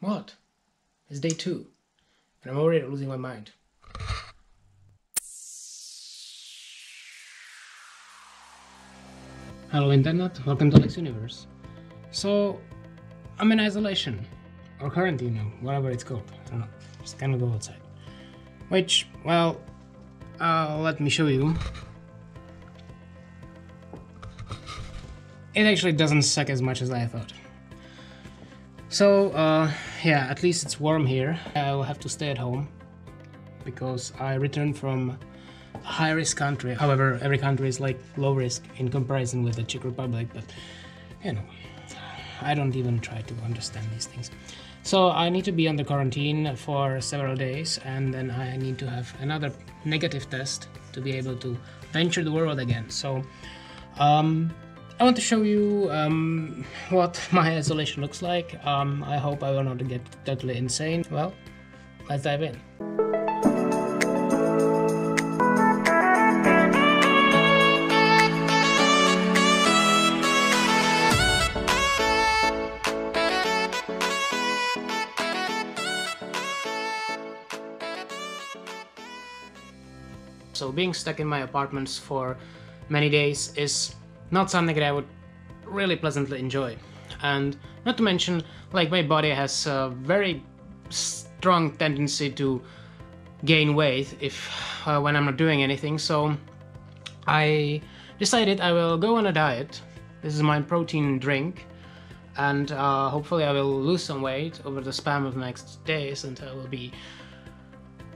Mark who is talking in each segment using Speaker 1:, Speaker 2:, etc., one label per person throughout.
Speaker 1: What? It's day 2, and I'm already losing my mind. Hello Internet, welcome to Alex Universe. So, I'm in isolation, or quarantine, whatever it's called, I don't know, just cannot go outside. Which, well, let me show you. It actually doesn't suck as much as I thought. So, yeah, at least it's warm here. I will have to stay at home because I returned from a high-risk country. However, every country is like low risk in comparison with the Czech Republic, but you know, I don't even try to understand these things. So I need to be under quarantine for several days, and then I need to have another negative test to be able to venture the world again. So, I want to show you what my isolation looks like. I hope I will not get totally insane. Well, let's dive in. So being stuck in my apartments for many days is not something that I would really pleasantly enjoy. And not to mention, like, my body has a very strong tendency to gain weight if when I'm not doing anything. So I decided I will go on a diet. This is my protein drink, and hopefully I will lose some weight over the span of the next days, and I will be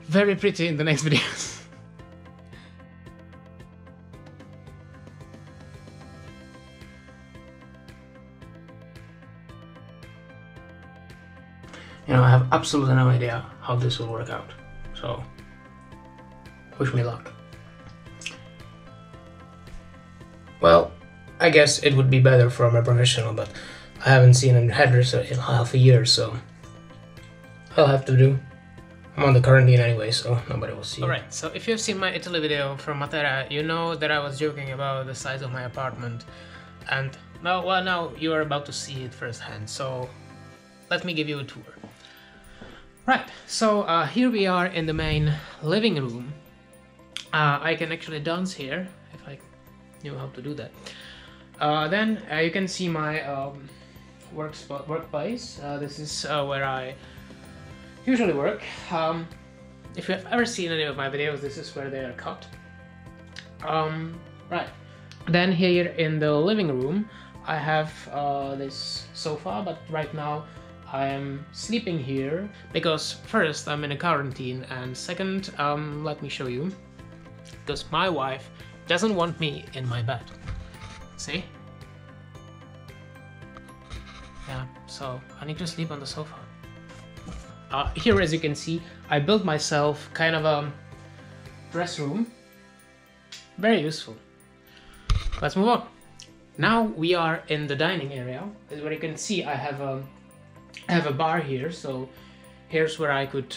Speaker 1: very pretty in the next videos. You know, I have absolutely no idea how this will work out, so wish me luck. Well, I guess it would be better from a professional, but I haven't seen a hairdresser in half a year, so I'll have to do. I'm on the quarantine anyway, so nobody will see. Alright, so if you've seen my Italy video from Matera, you know that I was joking about the size of my apartment, and now you are about to see it firsthand, so let me give you a tour. Right, so here we are in the main living room. I can actually dance here, if I knew how to do that. Then you can see my workplace. This is where I usually work. If you've ever seen any of my videos, this is where they are cut. Right, then here in the living room, I have this sofa, but right now I am sleeping here because first I'm in a quarantine, and second, let me show you, because my wife doesn't want me in my bed. See? Yeah, so I need to sleep on the sofa. Here, as you can see, I built myself kind of a dress room. Very useful. Let's move on. Now we are in the dining area. As you can see, I have a bar here, so here's where I could,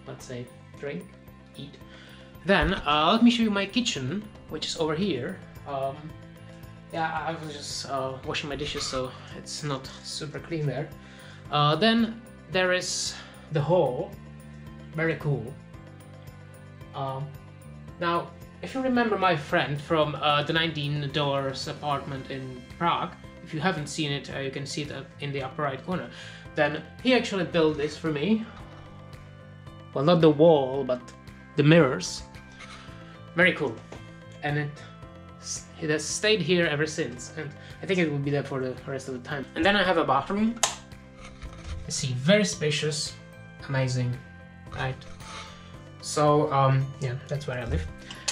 Speaker 1: let's say, drink, eat. Then let me show you my kitchen, which is over here. Yeah, I was just washing my dishes, so it's not super clean there. Then there is the hall, very cool. Now, if you remember my friend from the 19 doors apartment in Prague, if you haven't seen it, you can see it in the upper right corner. Then he actually built this for me. Well, not the wall, but the mirrors. Very cool. And it has stayed here ever since, and I think it will be there for the rest of the time. And then I have a bathroom. You see, very spacious, amazing, right? So, yeah, that's where I live.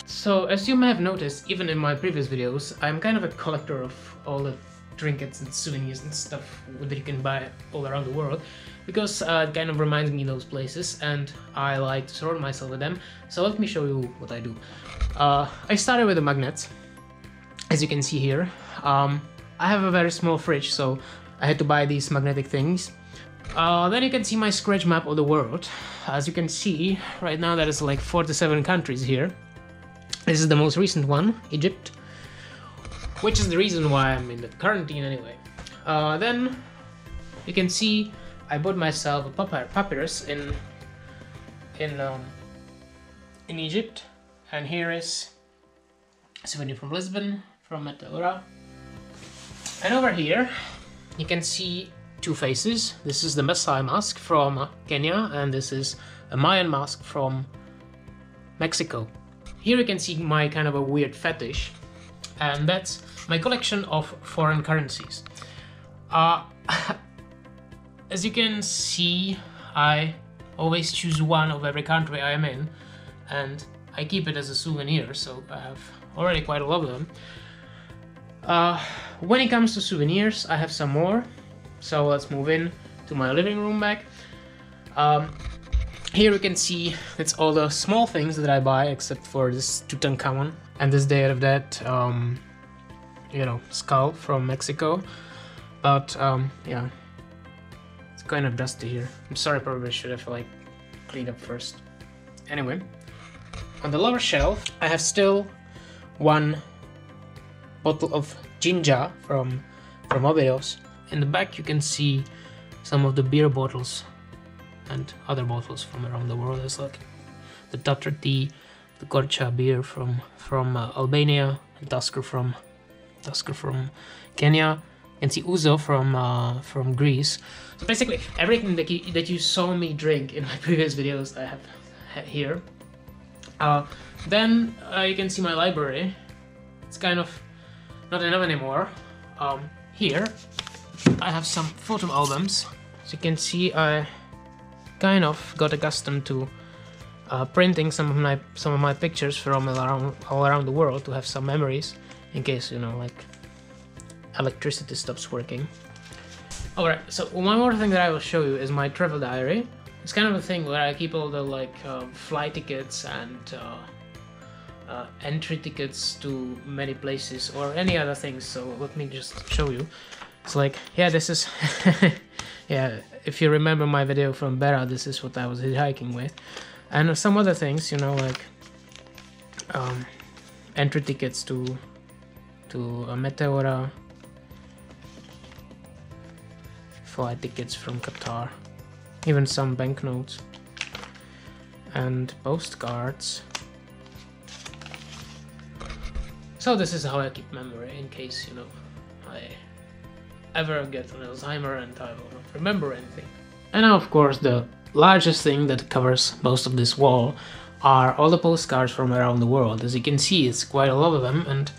Speaker 1: So, as you may have noticed, even in my previous videos, I'm kind of a collector of all the trinkets and souvenirs and stuff that you can buy all around the world, because it kind of reminds me of those places, and I like to surround myself with them. So let me show you what I do. I started with the magnets, as you can see here. I have a very small fridge, so I had to buy these magnetic things. Then you can see my scratch map of the world. As you can see, right now there is like 47 countries here. This is the most recent one, Egypt, which is the reason why I'm in the quarantine anyway. Then you can see I bought myself a papyrus in Egypt, and here is a souvenir from Lisbon, from Meteora. And over here you can see two faces. This is the Maasai mask from Kenya, and this is a Mayan mask from Mexico. Here you can see my kind of a weird fetish, and that's my collection of foreign currencies. As you can see, I always choose one of every country I am in, and I keep it as a souvenir, so I have already quite a lot of them. When it comes to souvenirs, I have some more, so let's move in to my living room bag. Here you can see it's all the small things that I buy, except for this Tutankhamun and this Day of the Dead, you know, skull from Mexico. But yeah, it's kind of dusty here. I'm sorry, probably should have like cleaned up first. Anyway, on the lower shelf I have still one bottle of ginger from Barbados. In the back you can see some of the beer bottles and other bottles from around the world. There's like the Tatra tea, the Korcha beer from Albania, and Tusker from Kenya. You can see Ouzo from Greece. So basically everything that you saw me drink in my previous videos I have here. Then you can see my library. It's kind of not enough anymore. Here I have some photo albums. As you can see, I kind of got accustomed to printing some of my pictures from all around the world to have some memories in case, you know, like electricity stops working. Alright, so one more thing that I will show you is my travel diary. It's kind of a thing where I keep all the like flight tickets and entry tickets to many places or any other things. So let me just show you. It's like, yeah, this is yeah, if you remember my video from Bera, this is what I was hitchhiking with. And some other things, you know, like entry tickets to Meteora, flight tickets from Qatar, even some banknotes and postcards. So this is how I keep memory in case, you know, I ever get an Alzheimer and I will not remember anything. And now, of course, the largest thing that covers most of this wall are all the postcards from around the world. As you can see, it's quite a lot of them, and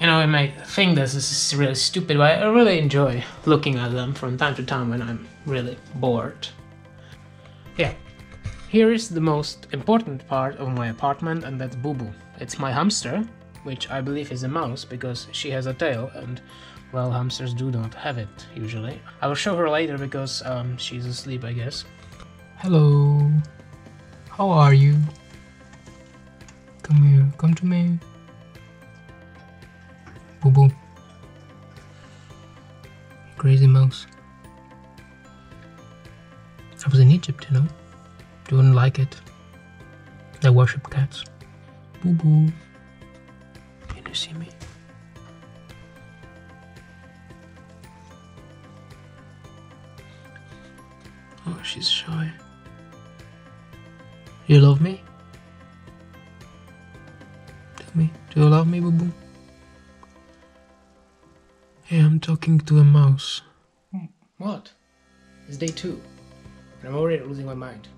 Speaker 1: you know, I might think this is really stupid, but I really enjoy looking at them from time to time when I'm really bored. Yeah, here is the most important part of my apartment, and that's Boo Boo. It's my hamster, which I believe is a mouse because she has a tail, and well, hamsters do not have it usually. I will show her later because she's asleep, I guess. Hello, how are you? Come here, come to me. Boo Boo. Crazy mouse. I was in Egypt, you know. You wouldn't like it. They worship cats. Boo Boo. Can you see me? Oh, she's shy. You love me? Tell me, do you love me, Boo Boo? Hey, I'm talking to a mouse. What? It's day 2. And I'm already losing my mind.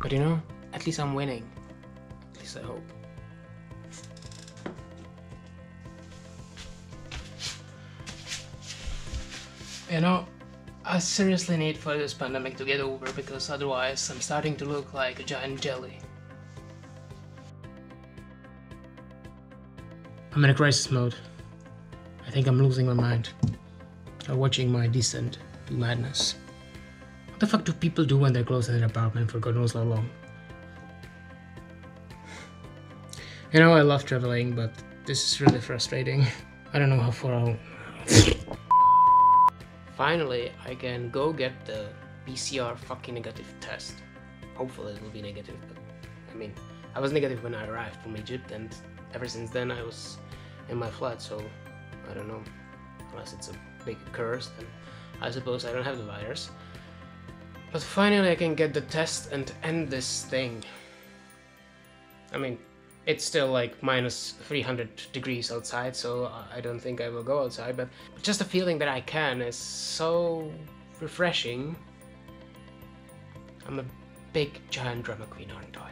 Speaker 1: But you know, at least I'm winning. At least I hope. You know, I seriously need for this pandemic to get over because otherwise I'm starting to look like a giant jelly. I'm in a crisis mode. I think I'm losing my mind. I'm watching my descent to madness. What the fuck do people do when they're closed in their apartment for God knows how long? You know, I love traveling, but this is really frustrating. I don't know how far I'll... Finally, I can go get the PCR fucking negative test. Hopefully it will be negative, but I mean, I was negative when I arrived from Egypt, and ever since then I was in my flat, so I don't know, unless it's a big curse, then I suppose I don't have the virus. But finally I can get the test and end this thing. I mean, it's still like minus 300 degrees outside, so I don't think I will go outside, but just the feeling that I can is so refreshing. I'm a big giant drama queen, aren't I?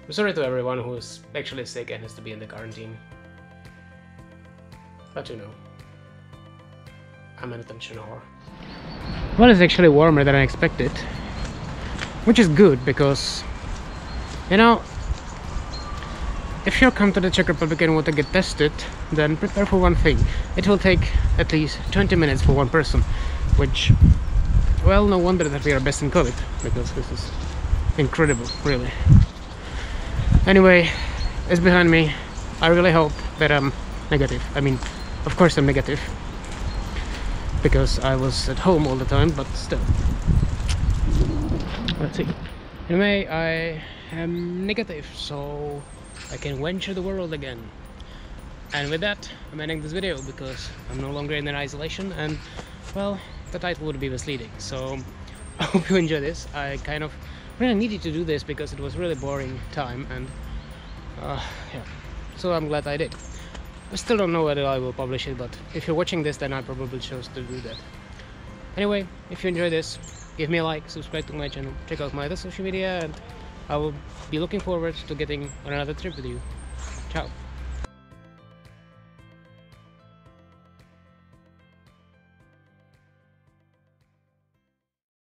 Speaker 1: I'm sorry to everyone who's actually sick and has to be in the quarantine. But you know, I'm an attention whore. Well, it's actually warmer than I expected, which is good because, you know, if you come to the Czech Republic and want to get tested, then prepare for one thing. It will take at least 20 minutes for one person, which, well, no wonder that we are best in COVID, because this is incredible, really. Anyway, it's behind me. I really hope that I'm negative. I mean, of course I'm negative, because I was at home all the time, but still. Let's see. Anyway, I am negative, so I can venture the world again. And with that, I'm ending this video because I'm no longer in an isolation, and, well, the title would be misleading. So I hope you enjoy this. I kind of really needed to do this because it was really boring time, and yeah, so I'm glad I did. I still don't know whether I will publish it, but if you're watching this, then I probably chose to do that. Anyway, if you enjoy this, give me a like, subscribe to my channel, check out my other social media, and I will be looking forward to getting on another trip with you. Ciao!